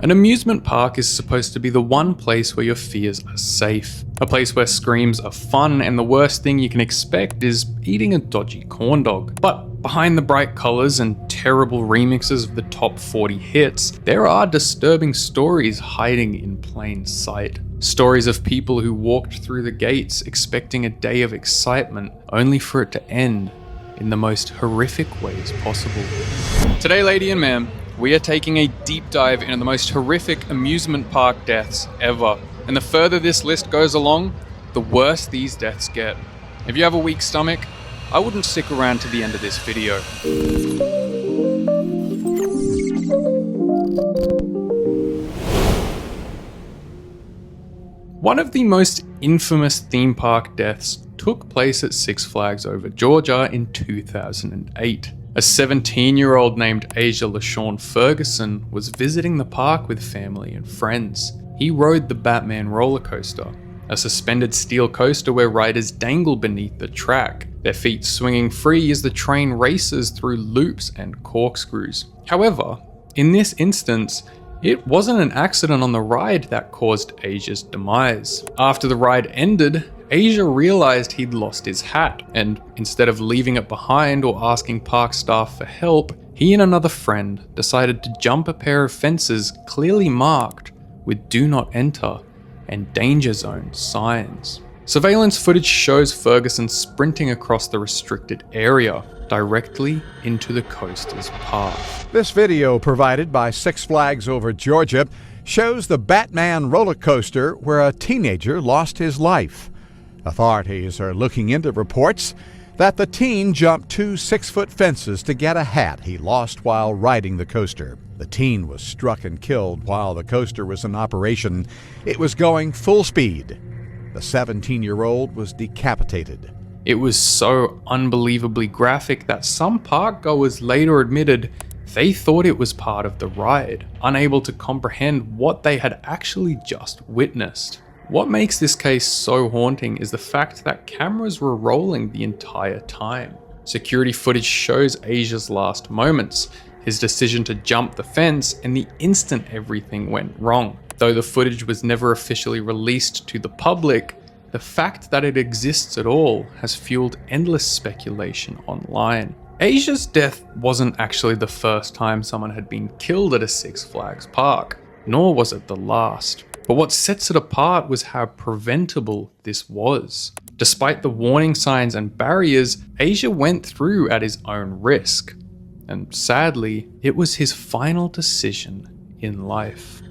An amusement park is supposed to be the one place where your fears are safe. A place where screams are fun and the worst thing you can expect is eating a dodgy corn dog. But behind the bright colors and terrible remixes of the top 40 hits, there are disturbing stories hiding in plain sight. Stories of people who walked through the gates expecting a day of excitement, only for it to end in the most horrific ways possible. Today, lady and ma'am, we are taking a deep dive into the most horrific amusement park deaths ever. And the further this list goes along, the worse these deaths get. If you have a weak stomach, I wouldn't stick around to the end of this video. One of the most infamous theme park deaths took place at Six Flags Over Georgia in 2008. A 17-year-old named Asia LaShawn Ferguson was visiting the park with family and friends. He rode the Batman roller coaster, a suspended steel coaster where riders dangle beneath the track, their feet swinging free as the train races through loops and corkscrews. However, in this instance, it wasn't an accident on the ride that caused Asia's demise. After the ride ended, Asia realized he'd lost his hat, and instead of leaving it behind or asking park staff for help, he and another friend decided to jump a pair of fences clearly marked with "Do Not Enter" and "Danger Zone" signs. Surveillance footage shows Ferguson sprinting across the restricted area, directly into the coaster's path. This video, provided by Six Flags Over Georgia, shows the Batman roller coaster where a teenager lost his life. Authorities are looking into reports that the teen jumped 2 6-foot fences to get a hat he lost while riding the coaster. The teen was struck and killed while the coaster was in operation. It was going full speed. The 17-year-old was decapitated. It was so unbelievably graphic that some park goers later admitted they thought it was part of the ride, unable to comprehend what they had actually just witnessed. What makes this case so haunting is the fact that cameras were rolling the entire time. Security footage shows Asia's last moments, his decision to jump the fence, and the instant everything went wrong. Though the footage was never officially released to the public, the fact that it exists at all has fueled endless speculation online. Asia's death wasn't actually the first time someone had been killed at a Six Flags park, nor was it the last. But what sets it apart was how preventable this was. Despite the warning signs and barriers, Asia went through at his own risk. And sadly, it was his final decision in life.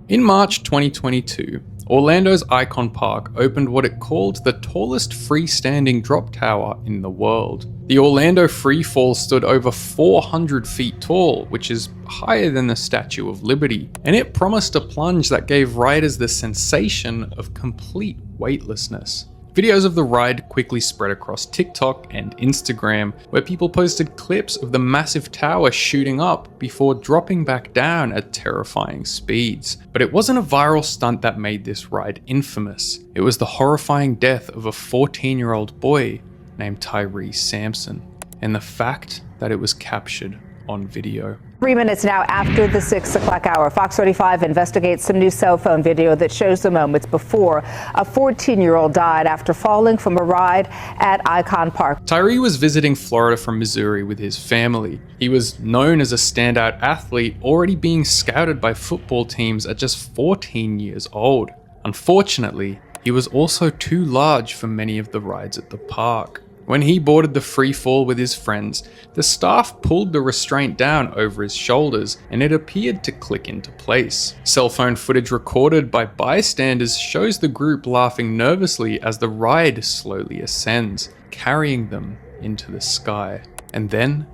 In March 2022, Orlando's Icon Park opened what it called the tallest freestanding drop tower in the world. The Orlando Freefall stood over 400 feet tall, which is higher than the Statue of Liberty, and it promised a plunge that gave riders the sensation of complete weightlessness. Videos of the ride quickly spread across TikTok and Instagram, where people posted clips of the massive tower shooting up before dropping back down at terrifying speeds. But it wasn't a viral stunt that made this ride infamous. It was the horrifying death of a 14-year-old boy named Tyree Sampson, and the fact that it was captured on video. 3 minutes now after the 6 o'clock hour, Fox 35 investigates some new cell phone video that shows the moments before a 14-year-old died after falling from a ride at Icon Park. Tyree was visiting Florida from Missouri with his family. He was known as a standout athlete, already being scouted by football teams at just 14 years old. Unfortunately, he was also too large for many of the rides at the park. When he boarded the free fall with his friends, the staff pulled the restraint down over his shoulders and it appeared to click into place. Cell phone footage recorded by bystanders shows the group laughing nervously as the ride slowly ascends, carrying them into the sky. And then,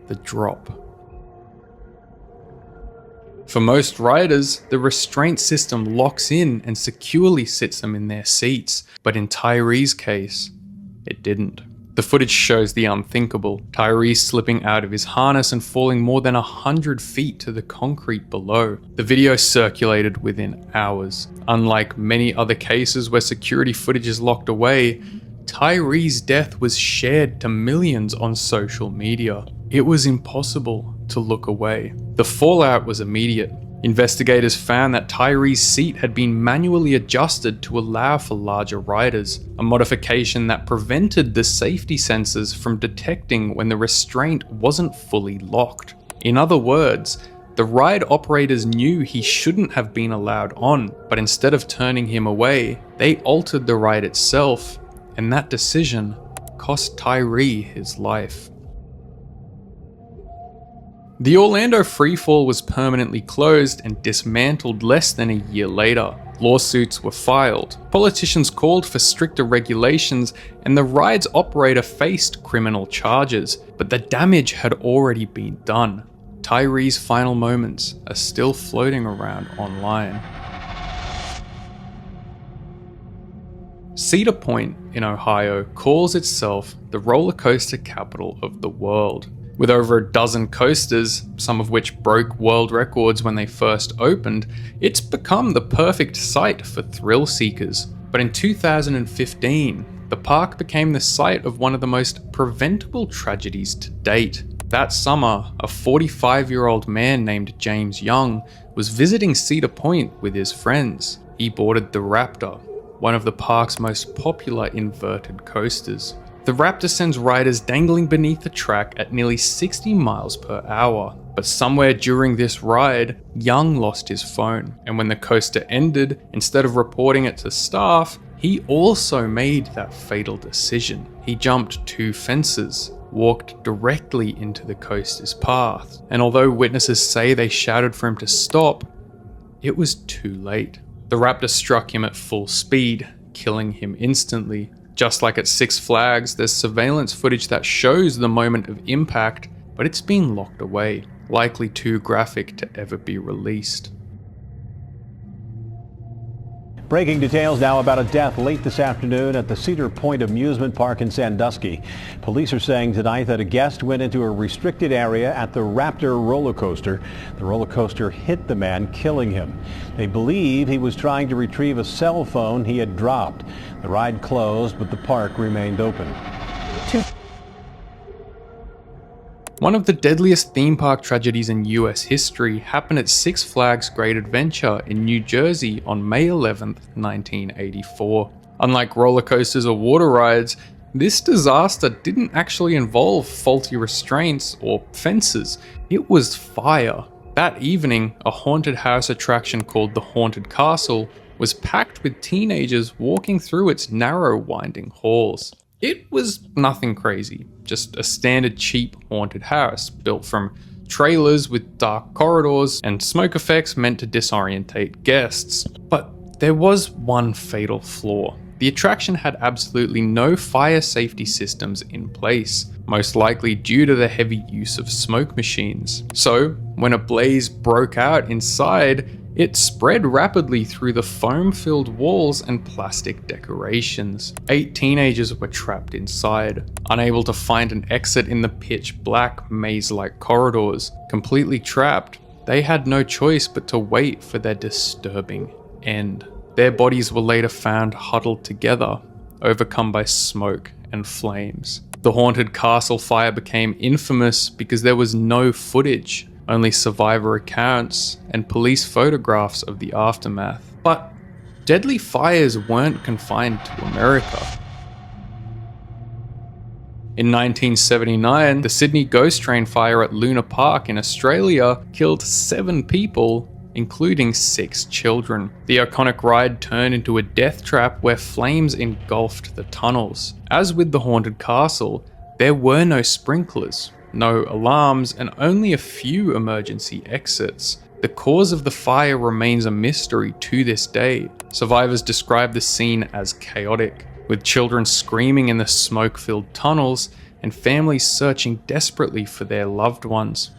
the drop. For most riders, the restraint system locks in and securely sits them in their seats, but in Tyree's case, it didn't. The footage shows the unthinkable, Tyree slipping out of his harness and falling more than 100 feet to the concrete below. The video circulated within hours. Unlike many other cases where security footage is locked away, Tyree's death was shared to millions on social media. It was impossible to look away. The fallout was immediate. Investigators found that Tyree's seat had been manually adjusted to allow for larger riders, a modification that prevented the safety sensors from detecting when the restraint wasn't fully locked. In other words, the ride operators knew he shouldn't have been allowed on, but instead of turning him away, they altered the ride itself, and that decision cost Tyree his life. The Orlando Freefall was permanently closed and dismantled less than a year later. Lawsuits were filed, politicians called for stricter regulations, and the ride's operator faced criminal charges, but the damage had already been done. Tyree's final moments are still floating around online. Cedar Point in Ohio calls itself the roller coaster capital of the world. With over a dozen coasters, some of which broke world records when they first opened, it's become the perfect site for thrill seekers. But in 2015, the park became the site of one of the most preventable tragedies to date. That summer, a 45-year-old man named James Young was visiting Cedar Point with his friends. He boarded the Raptor, one of the park's most popular inverted coasters. The Raptor sends riders dangling beneath the track at nearly 60 miles per hour. But somewhere during this ride, Young lost his phone, and when the coaster ended, instead of reporting it to staff, he also made that fatal decision. He jumped 2 fences, walked directly into the coaster's path, and although witnesses say they shouted for him to stop, it was too late. The Raptor struck him at full speed, killing him instantly. Just like at Six Flags, there's surveillance footage that shows the moment of impact, but it's been locked away, likely too graphic to ever be released. Breaking details now about a death late this afternoon at the Cedar Point Amusement Park in Sandusky. Police are saying tonight that a guest went into a restricted area at the Raptor roller coaster. The roller coaster hit the man, killing him. They believe he was trying to retrieve a cell phone he had dropped. The ride closed, but the park remained open. One of the deadliest theme park tragedies in US history happened at Six Flags Great Adventure in New Jersey on May 11, 1984. Unlike roller coasters or water rides, this disaster didn't actually involve faulty restraints or fences. It was fire. That evening, a haunted house attraction called the Haunted Castle was packed with teenagers walking through its narrow, winding halls. It was nothing crazy, just a standard cheap haunted house built from trailers with dark corridors and smoke effects meant to disorientate guests. But there was one fatal flaw. The attraction had absolutely no fire safety systems in place, most likely due to the heavy use of smoke machines. So, when a blaze broke out inside, it spread rapidly through the foam-filled walls and plastic decorations. 8 teenagers were trapped inside, unable to find an exit in the pitch-black, maze-like corridors. Completely trapped, they had no choice but to wait for their disturbing end. Their bodies were later found huddled together, overcome by smoke and flames. The haunted castle fire became infamous because there was no footage, only survivor accounts and police photographs of the aftermath. But deadly fires weren't confined to America. In 1979, the Sydney Ghost Train fire at Luna Park in Australia killed 7 people, including 6 children. The iconic ride turned into a death trap where flames engulfed the tunnels. As with the haunted castle, there were no sprinklers, no alarms, and only a few emergency exits. The cause of the fire remains a mystery to this day. Survivors describe the scene as chaotic, with children screaming in the smoke-filled tunnels and families searching desperately for their loved ones.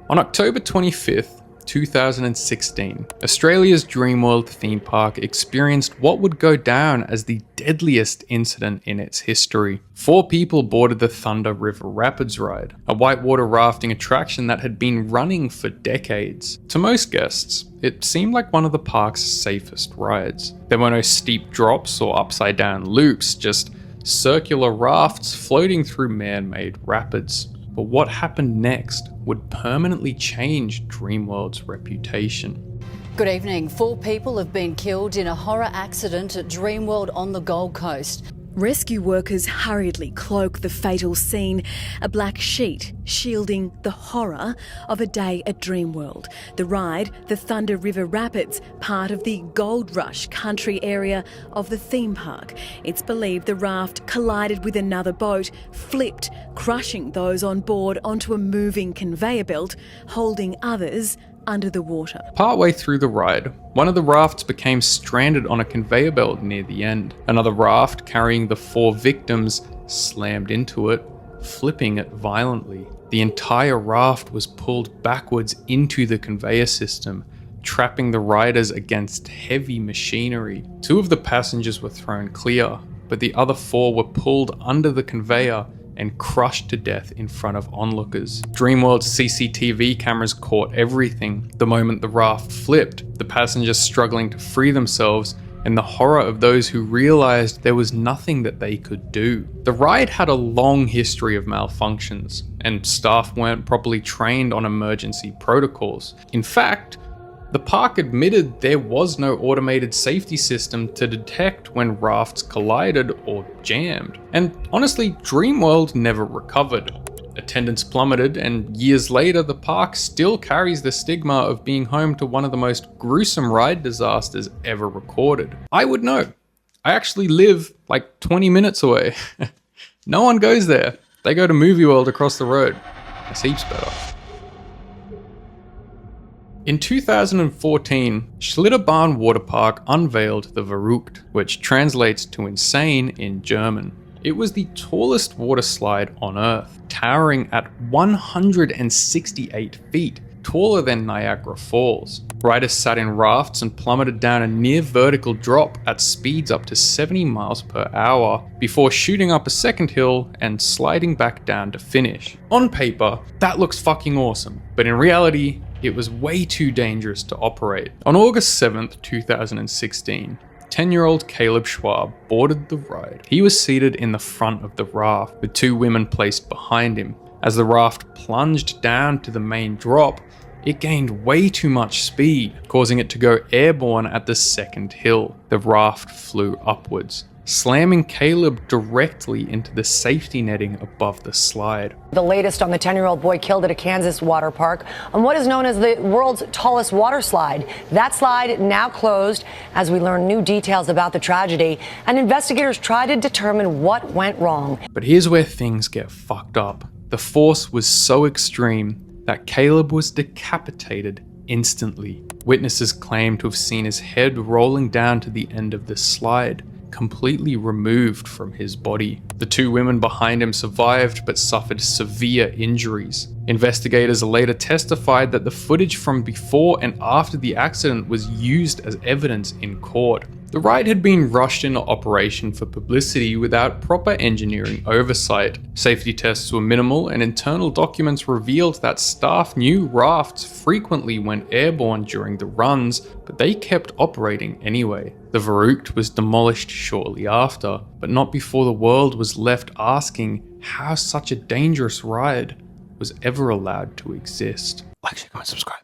On October 25th, 2016, Australia's Dreamworld theme park experienced what would go down as the deadliest incident in its history. 4 people boarded the Thunder River Rapids ride, a whitewater rafting attraction that had been running for decades. To most guests, it seemed like one of the park's safest rides. There were no steep drops or upside down loops, just circular rafts floating through man-made rapids. But what happened next would permanently change Dreamworld's reputation. Good evening. 4 people have been killed in a horror accident at Dreamworld on the Gold Coast. Rescue workers hurriedly cloak the fatal scene, a black sheet shielding the horror of a day at Dreamworld. The ride, the Thunder River Rapids, part of the Gold Rush country area of the theme park. It's believed the raft collided with another boat, flipped, crushing those on board onto a moving conveyor belt, holding others under the water. Partway through the ride, one of the rafts became stranded on a conveyor belt near the end. Another raft carrying the 4 victims slammed into it, flipping it violently. The entire raft was pulled backwards into the conveyor system, trapping the riders against heavy machinery. 2 of the passengers were thrown clear, but the other 4 were pulled under the conveyor and crushed to death in front of onlookers. Dreamworld's CCTV cameras caught everything. The moment the raft flipped, the passengers struggling to free themselves, and the horror of those who realized there was nothing that they could do. The ride had a long history of malfunctions, and staff weren't properly trained on emergency protocols. In fact, the park admitted there was no automated safety system to detect when rafts collided or jammed. And honestly, Dreamworld never recovered. Attendance plummeted, and years later, the park still carries the stigma of being home to one of the most gruesome ride disasters ever recorded. I would know. I actually live like 20 minutes away. No one goes there. They go to Movie World across the road. That's heaps better. In 2014, Schlitterbahn Water Park unveiled the Verrückt, which translates to insane in German. It was the tallest water slide on Earth, towering at 168 feet, taller than Niagara Falls. Riders sat in rafts and plummeted down a near vertical drop at speeds up to 70 miles per hour before shooting up a second hill and sliding back down to finish. On paper, that looks fucking awesome, but in reality, it was way too dangerous to operate. On August 7th, 2016, 10-year-old Caleb Schwab boarded the ride. He was seated in the front of the raft, with 2 women placed behind him. As the raft plunged down to the main drop, it gained way too much speed, causing it to go airborne at the second hill. The raft flew upwards, slamming Caleb directly into the safety netting above the slide. The latest on the 10-year-old boy killed at a Kansas water park on what is known as the world's tallest water slide. That slide now closed as we learn new details about the tragedy, and investigators try to determine what went wrong. But here's where things get fucked up. The force was so extreme that Caleb was decapitated instantly. Witnesses claim to have seen his head rolling down to the end of the slide, completely removed from his body. The 2 women behind him survived but suffered severe injuries. Investigators later testified that the footage from before and after the accident was used as evidence in court. The ride had been rushed into operation for publicity without proper engineering oversight. Safety tests were minimal, and internal documents revealed that staff knew rafts frequently went airborne during the runs, but they kept operating anyway. The Verrückt was demolished shortly after, but not before the world was left asking how such a dangerous ride was ever allowed to exist. Like, share, comment, subscribe.